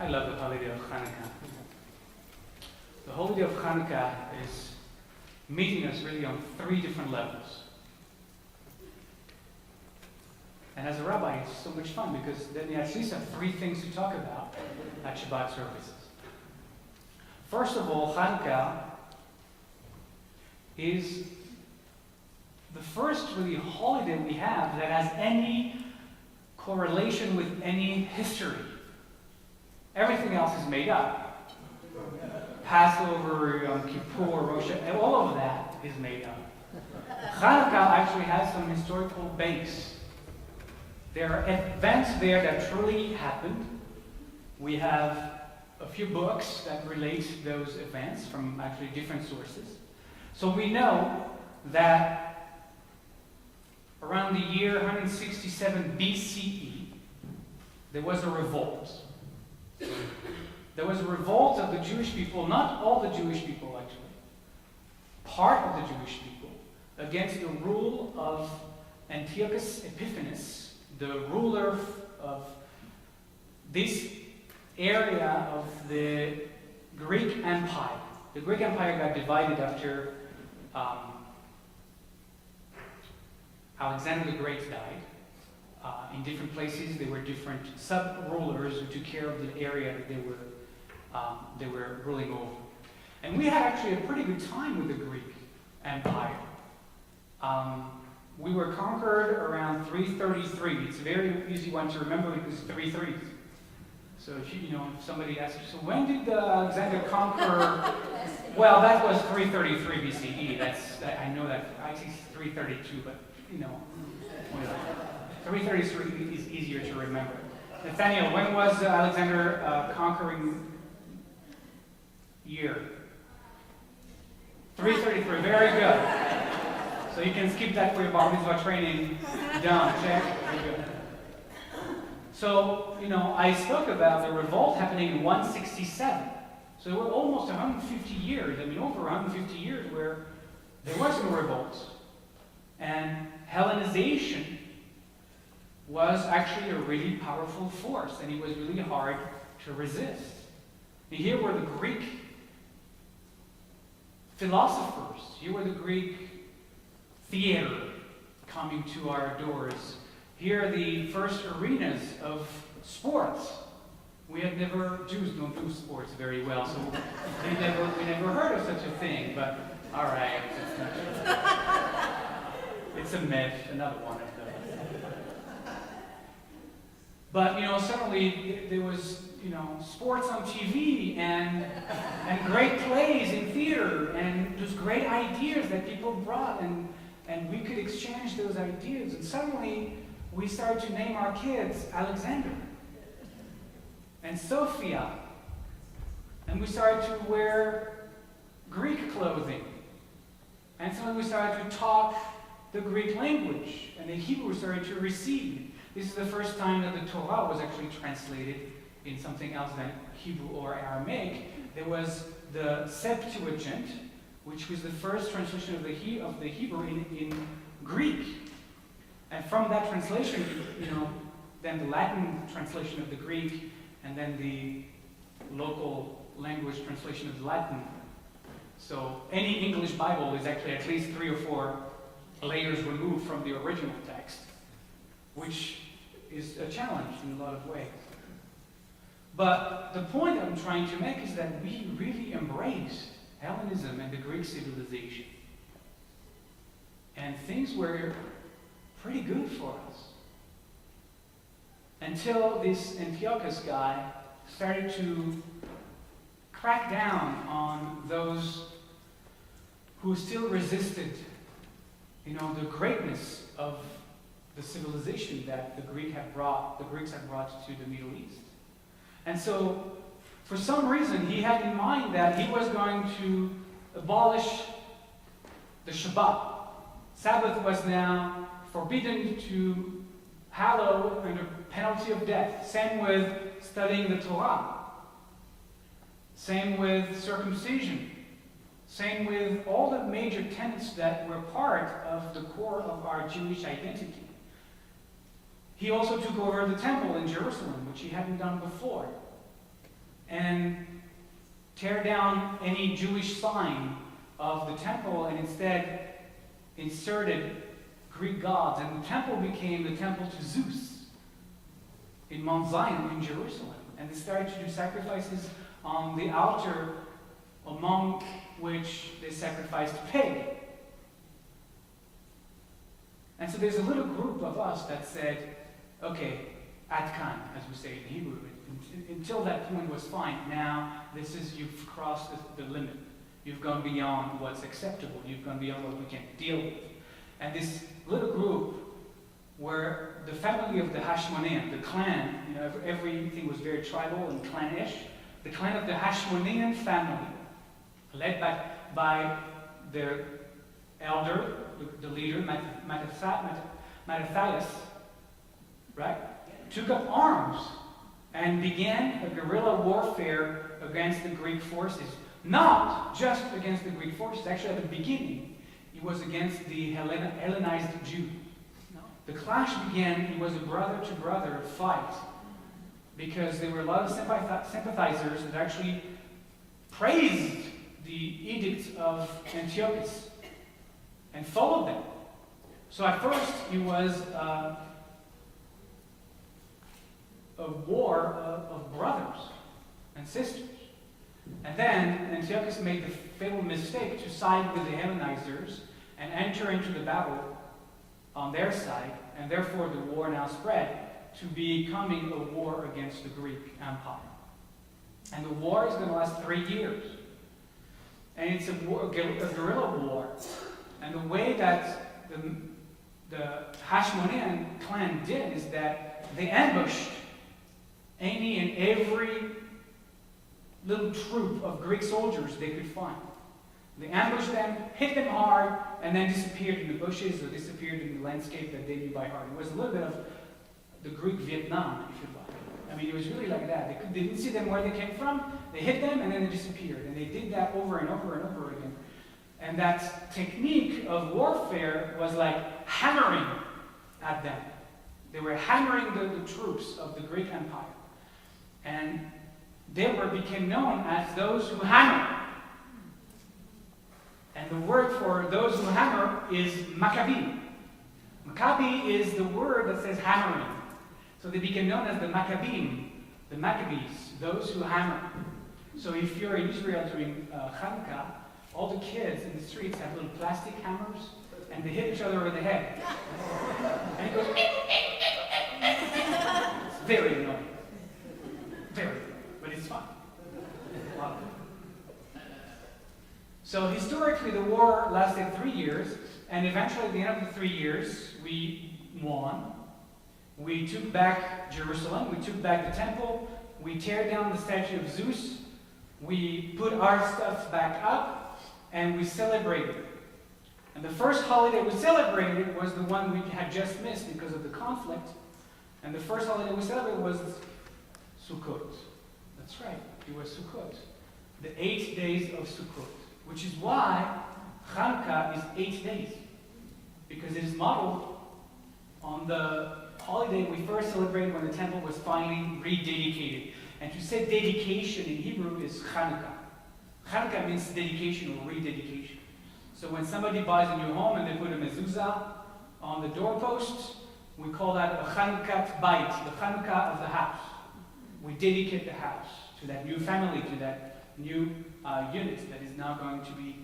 I love the holiday of Chanukkah. The holiday of Chanukkah is meeting us really on 3 different levels. And as a rabbi, it's so much fun because then you at least have 3 things to talk about at Shabbat services. First of all, Chanukkah is the first really holiday we have that has any correlation with any history. Everything else is made up. Passover, Yom Kippur, Rosh Hashanah, all of that is made up. Chanukkah actually has some historical base. There are events there that truly happened. We have a few books that relate those events from actually different sources. So we know that around the year 167 BCE, there was a revolt. There was a revolt of the Jewish people, not all the Jewish people actually, part of the Jewish people, against the rule of Antiochus Epiphanes, the ruler of this area of the Greek Empire. The Greek Empire got divided after Alexander the Great died. In different places, there were different sub-rulers who took care of the area that they were ruling over. And we had actually a pretty good time with the Greek Empire. We were conquered around 333. It's a very easy one to remember because 3 3s. So if somebody asks you, so when did Alexander conquer? Well, that was 333 BCE. I know that. I think 332, but 333 is easier to remember. Nathaniel, when was Alexander conquering year? 333. Very good. So you can skip that for your bar mitzvah training. Done. Check. Very good. So, I spoke about the revolt happening in 167. So there were almost 150 years, over 150 years where there was no revolt. And Hellenization was actually a really powerful force, and it was really hard to resist. And here were the Greek philosophers, here were the Greek theater coming to our doors. Here are the first arenas of sports. Jews don't do sports very well, so we never heard of such a thing, but all right, it's not true. It's a myth, another one of those. But, suddenly there was, sports on TV and great plays in theater and just great ideas that people brought and we could exchange those ideas. And suddenly we started to name our kids Alexander and Sophia. And we started to wear Greek clothing. And suddenly we started to talk the Greek language. And the Hebrew started to recede. This is the first time that the Torah was actually translated in something else than Hebrew or Aramaic. There was the Septuagint, which was the first translation of the Hebrew in Greek. And from that translation, then the Latin translation of the Greek, and then the local language translation of the Latin. So any English Bible is actually at least 3 or 4 layers removed from the original text, which is a challenge in a lot of ways. But the point I'm trying to make is that we really embraced Hellenism and the Greek civilization. And things were pretty good for us. Until this Antiochus guy started to crack down on those who still resisted, the greatness of the civilization that the Greeks had brought to the Middle East. And so, for some reason, he had in mind that he was going to abolish the Shabbat. Sabbath was now forbidden to hallow under penalty of death. Same with studying the Torah. Same with circumcision. Same with all the major tenets that were part of the core of our Jewish identity. He also took over the temple in Jerusalem, which he hadn't done before. and tear down any Jewish sign of the temple and instead inserted Greek gods. And the temple became the temple to Zeus in Mount Zion in Jerusalem. And they started to do sacrifices on the altar, among which they sacrificed pig. And so there's a little group of us that said, okay, ad kan, as we say in Hebrew, until that point was fine. Now, you've crossed the limit. You've gone beyond what's acceptable. You've gone beyond what we can deal with. And this little group were the family of the Hashmonean, the clan. Everything was very tribal and clanish. The clan of the Hashmonean family, led by their elder, the leader, Mattathias, right, took up arms and began a guerrilla warfare against the Greek forces. Not just against the Greek forces. Actually, at the beginning, it was against the Hellenized Jew. The clash began, it was a brother-to-brother fight, because there were a lot of sympathizers that actually praised the edicts of Antiochus and followed them. So at first, it was a war of brothers and sisters. And then Antiochus made the fatal mistake to side with the Hellenizers and enter into the battle on their side, and therefore the war now spread to becoming a war against the Greek Empire. And the war is going to last 3 years. And it's a guerrilla war. And the way that the Hashmonean clan did is that they ambushed any and every little troop of Greek soldiers they could find. They ambushed them, hit them hard, and then disappeared in the bushes or disappeared in the landscape that they knew by heart. It was a little bit of the Greek Vietnam, if you like. I mean, it was really like that. They didn't see them where they came from, they hit them, and then they disappeared. And they did that over and over and over again. And that technique of warfare was like hammering at them. They were hammering the troops of the Greek Empire. And they became known as those who hammer. And the word for those who hammer is Maccabi. Maccabi is the word that says hammering. So they became known as the Maccabim, the Maccabees, those who hammer. So if you're in Israel during Chanukkah, all the kids in the streets have little plastic hammers, and they hit each other over the head. And it goes, it's very annoying. Very annoying, but it's fun. Wow. So historically, the war lasted 3 years, and eventually at the end of the 3 years, we won. We took back Jerusalem, we took back the temple, we tear down the statue of Zeus, we put our stuff back up, and we celebrated. And the first holiday we celebrated was the one we had just missed because of the conflict. And the first holiday we celebrated was Sukkot. That's right, it was Sukkot. The 8 days of Sukkot. Which is why Chanukkah is 8 days. Because it is modeled on the holiday we first celebrated when the temple was finally rededicated. And to say dedication in Hebrew is Chanukkah. Chanukkah means dedication or rededication. So when somebody buys a new home and they put a mezuzah on the doorposts, we call that a Chanukkat Bait, the Chanukkah of the house. We dedicate the house to that new family, to that new unit that is now going to be,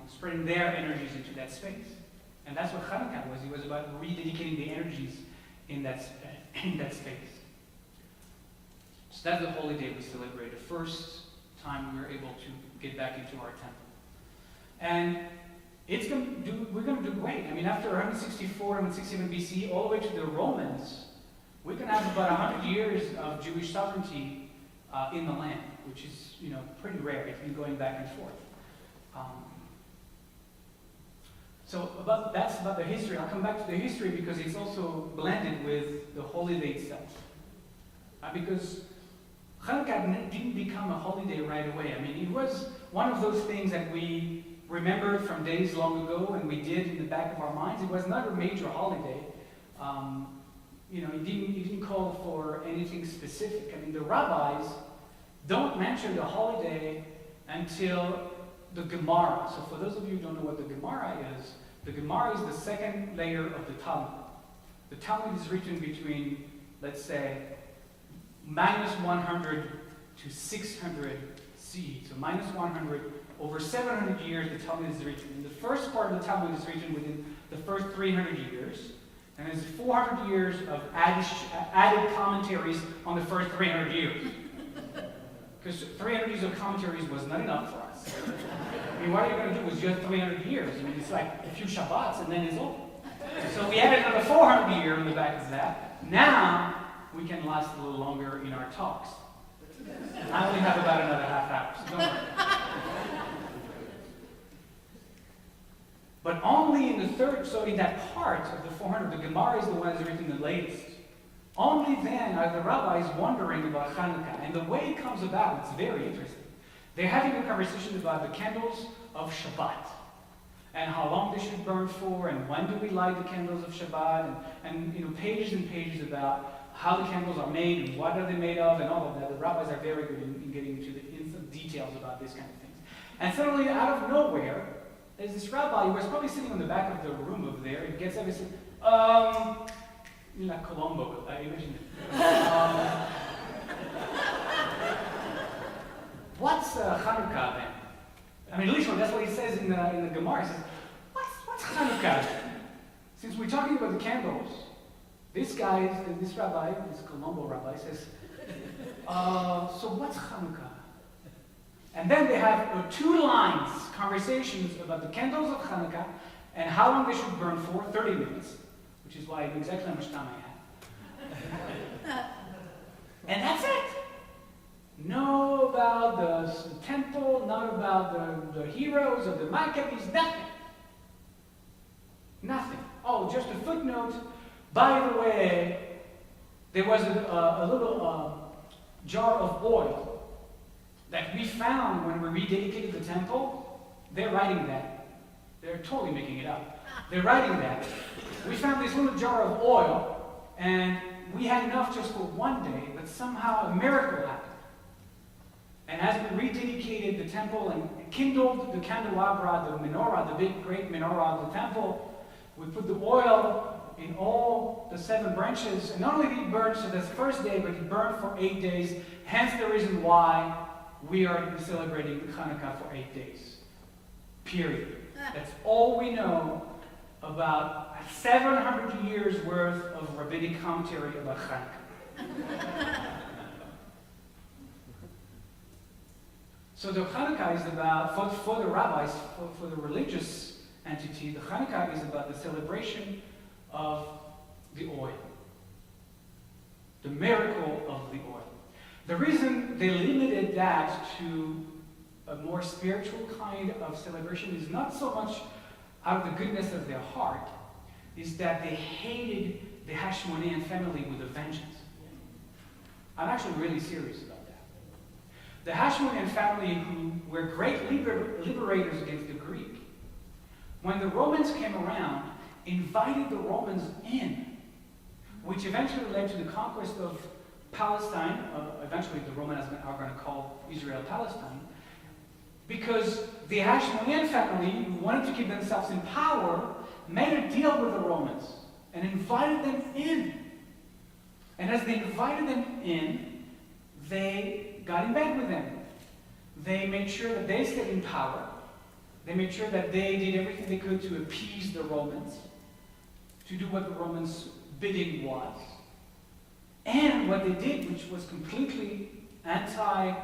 spreading their energies into that space. And that's what Chanukkah was. It was about rededicating the energies in that space. So that's the holy day we celebrate, the first time we were able to get back into our temple. And we're going to do great. I mean, after 164, 167 BC, all the way to the Romans, we're going to have about 100 years of Jewish sovereignty in the land, which is, pretty rare. It's been going back and forth. That's about the history. I'll come back to the history because it's also blended with the holiday itself. Because Chanukkah didn't become a holiday right away. I mean, it was one of those things that we remembered from days long ago and we did in the back of our minds. It was not a major holiday. It didn't call for anything specific. I mean, the rabbis don't mention the holiday until the Gemara. So for those of you who don't know what the Gemara is the second layer of the Talmud. The Talmud is written between, let's say, minus 100 to 600 CE. So minus 100, over 700 years the Talmud is written. And the first part of the Talmud is written within the first 300 years. And there's 400 years of added commentaries on the first 300 years. Because 300 years of commentaries was not enough for us. I mean, what are you going to do with just 300 years? I mean, it's like a few Shabbats and then it's over. So we added another 400 years on the back of that. Now, we can last a little longer in our talks. I only have about another half hour, so don't worry. But only in the third, so in that part of the 400, the Gemara is the one that's written the latest. Only then are the rabbis wondering about Chanukkah. And the way it comes about, it's very interesting. They're having a conversation about the candles of Shabbat. And how long they should burn for, and when do we light the candles of Shabbat, and pages and pages about how the candles are made, and what are they made of, and all of that. The rabbis are very good in getting into the details about these kind of things. And suddenly, out of nowhere, there's this rabbi who was probably sitting on the back of the room over there, and gets up and says, like Colombo, I imagine it. What's Chanukkah then? I mean, literally, that's what he says in the Gemara. He says, what's Chanukkah? Since we're talking about the candles, this rabbi, this Colombo rabbi, says, so what's Chanukkah? And then they have 2 lines, conversations about the candles of Chanukkah and how long they should burn for, 30 minutes, which is why I knew exactly how much time I had. And that's it. No about the temple, not about the heroes of the Maccabees, nothing. Nothing. Oh, just a footnote. By the way, there was a little jar of oil that we found when we rededicated the temple. They're writing that. They're totally making it up. They're writing that. We found this little jar of oil, and we had enough just for one day, but somehow a miracle happened. And as we rededicated the temple and kindled the candelabra, the menorah, the big, great menorah of the temple, we put the oil in all the 7 branches. And not only did it burn for the first day, but it burned for 8 days. Hence the reason why we are celebrating Hanukkah for 8 days. Period. That's all we know about 700 years worth of rabbinic commentary about Hanukkah. So the Hanukkah is about, for the rabbis, for the religious entity, the Hanukkah is about the celebration of the oil. The miracle of the oil. The reason they limited that to a more spiritual kind of celebration is not so much out of the goodness of their heart, is that they hated the Hashmonean family with a vengeance. I'm actually really serious about that. The Hashmonean family, who were great liberators against the Greek, when the Romans came around, invited the Romans in, which eventually led to the conquest of Palestine. Eventually the Romans are going to call Israel Palestine, because the Hashmonean family, who wanted to keep themselves in power, made a deal with the Romans and invited them in. And as they invited them in, they got in bed with them. They made sure that they stayed in power. They made sure that they did everything they could to appease the Romans, to do what the Romans' bidding was. And what they did, which was completely anti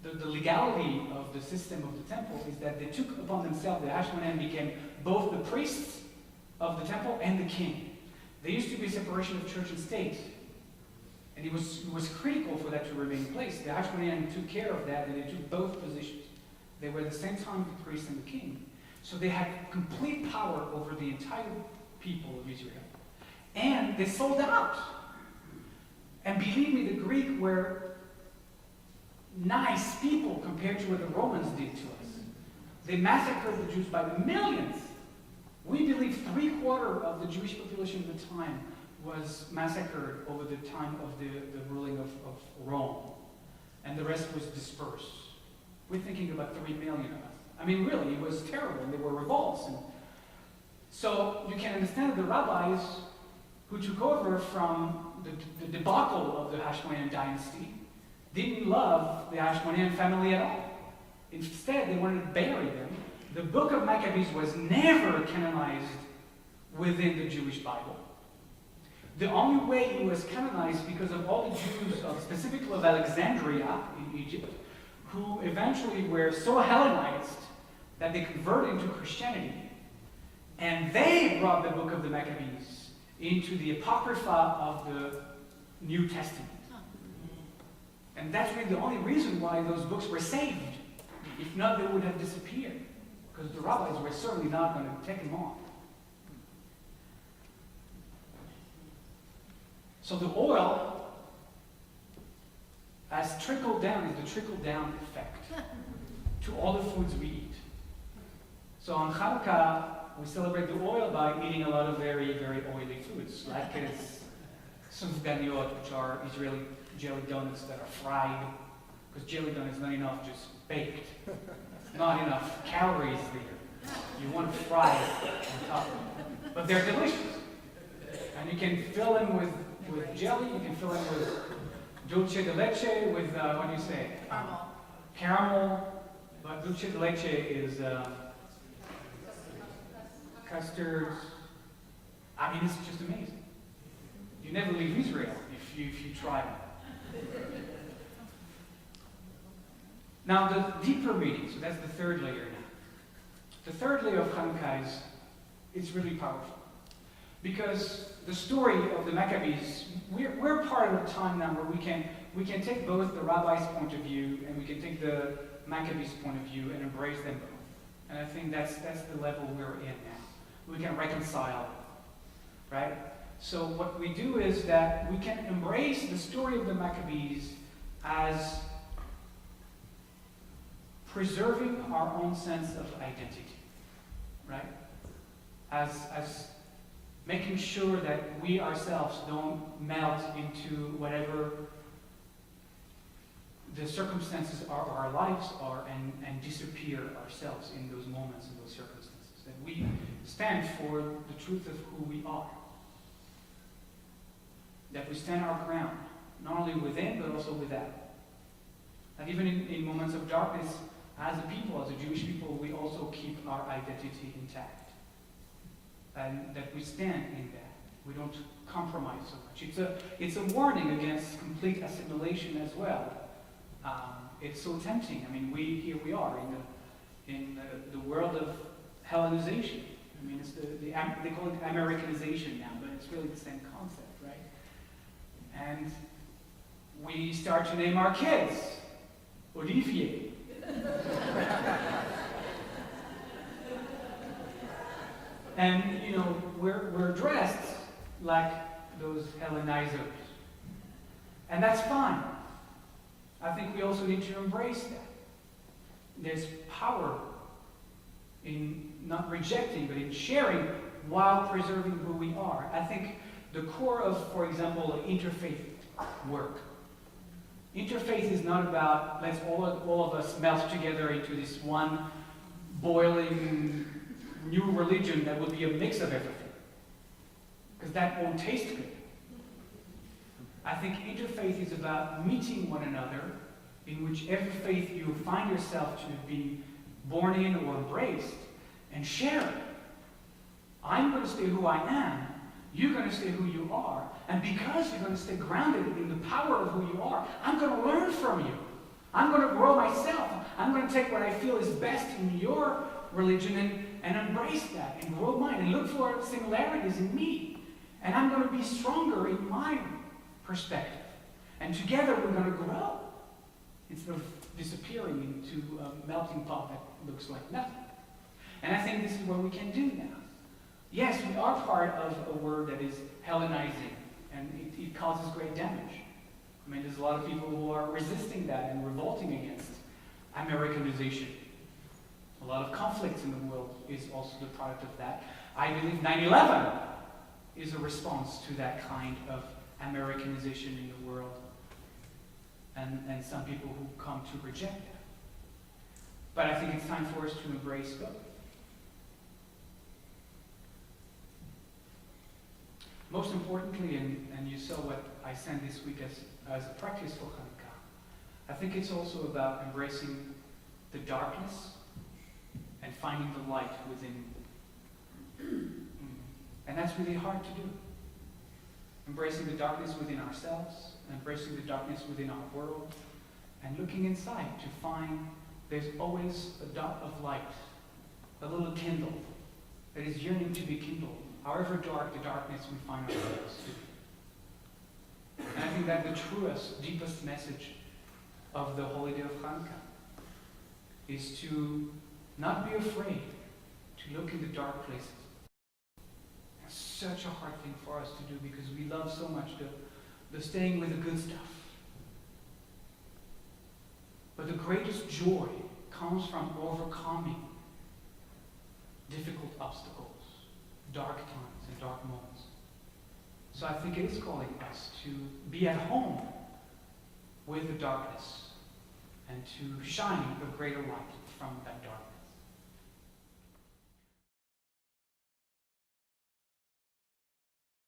the legality of the system of the temple, is that they took upon themselves, the Hashmonean became both the priests of the temple and the king. There used to be a separation of church and state. And it was critical for that to remain in place. The Hashmonean took care of that, and they took both positions. They were at the same time the priest and the king. So they had complete power over the entire people of Israel. And they sold out. And believe me, the Greek were nice people compared to what the Romans did to us. They massacred the Jews by the millions. We believe 3/4 of the Jewish population at the time was massacred over the time of the ruling of Rome, and the rest was dispersed. We're thinking about 3 million of us. I mean, really, it was terrible, and there were revolts. And so you can understand that the rabbis who took over from the debacle of the Hashmonaean dynasty didn't love the Hashmonaean family at all. Instead, they wanted to bury them. The book of Maccabees was never canonized within the Jewish Bible. The only way it was canonized because of all the Jews, specifically of Alexandria in Egypt, who eventually were so Hellenized that they converted into Christianity. And they brought the book of the Maccabees into the Apocrypha of the New Testament. And that's really the only reason why those books were saved. If not, they would have disappeared. Because the rabbis were certainly not going to take them on. So the oil has trickled down, is the trickle-down effect to all the foods we eat. So on Chanukkah, we celebrate the oil by eating a lot of very, very oily foods, like sufganiyot, which are Israeli jelly donuts that are fried, because jelly donuts not enough just baked. Not enough calories there. You want to fry it on top. But they're delicious. And you can fill them with jelly, you can fill them with dulce de leche, with, what do you say? Caramel. But dulce de leche is custard. I mean, it's just amazing. You never leave Israel if you try it. Now, the deeper meaning, so that's the third layer now. The third layer of Chanukkah is really powerful. Because the story of the Maccabees, we're part of a time now where we can take both the rabbi's point of view and we can take the Maccabees' point of view and embrace them both. And I think that's the level we're in now. We can reconcile, right? So what we do is that we can embrace the story of the Maccabees as preserving our own sense of identity, right? As making sure that we ourselves don't melt into whatever the circumstances of our lives are and disappear ourselves in those moments and those circumstances. That we stand for the truth of who we are. That we stand our ground, not only within but also without. That even in moments of darkness, as a people, as a Jewish people, we also keep our identity intact. And that we stand in that. We don't compromise so much. It's a warning against complete assimilation as well. It's so tempting. I mean, here we are in the world of Hellenization. I mean, it's they call it Americanization now, but it's really the same concept, right? And we start to name our kids Olivier. And, we're dressed like those Hellenizers. And that's fine. I think we also need to embrace that. There's power in not rejecting, but in sharing while preserving who we are. I think the core of, for example, interfaith work. Interfaith is not about let's all of us melt together into this one boiling new religion that will be a mix of everything. Because that won't taste good. I think interfaith is about meeting one another in whichever faith you find yourself to be born in or embraced and share. I'm going to stay who I am. You're going to stay who you are. And because you're going to stay grounded in the power of who you are, I'm going to learn from you. I'm going to grow myself. I'm going to take what I feel is best in your religion and embrace that and grow mine and look for similarities in me. And I'm going to be stronger in my perspective. And together we're going to grow instead of disappearing into a melting pot that looks like nothing. And I think this is what we can do now. Yes, we are part of a word that is Hellenizing, and it causes great damage. I mean, there's a lot of people who are resisting that and revolting against Americanization. A lot of conflict in the world is also the product of that. I believe 9/11 is a response to that kind of Americanization in the world, and some people who come to reject that. But I think it's time for us to embrace both. Most importantly, and you saw what I sent this week as a practice for Chanukkah, I think it's also about embracing the darkness and finding the light within. And that's really hard to do. Embracing the darkness within ourselves, embracing the darkness within our world, and looking inside to find there's always a dot of light, a little candle that is yearning to be kindled, however dark the darkness we find ourselves to be. And I think that the truest, deepest message of the holiday of Hanukkah is to not be afraid to look in the dark places. It's such a hard thing for us to do because we love so much the staying with the good stuff. But the greatest joy comes from overcoming difficult obstacles, dark times and dark moments. So I think it is calling us to be at home with the darkness and to shine a greater light from that darkness.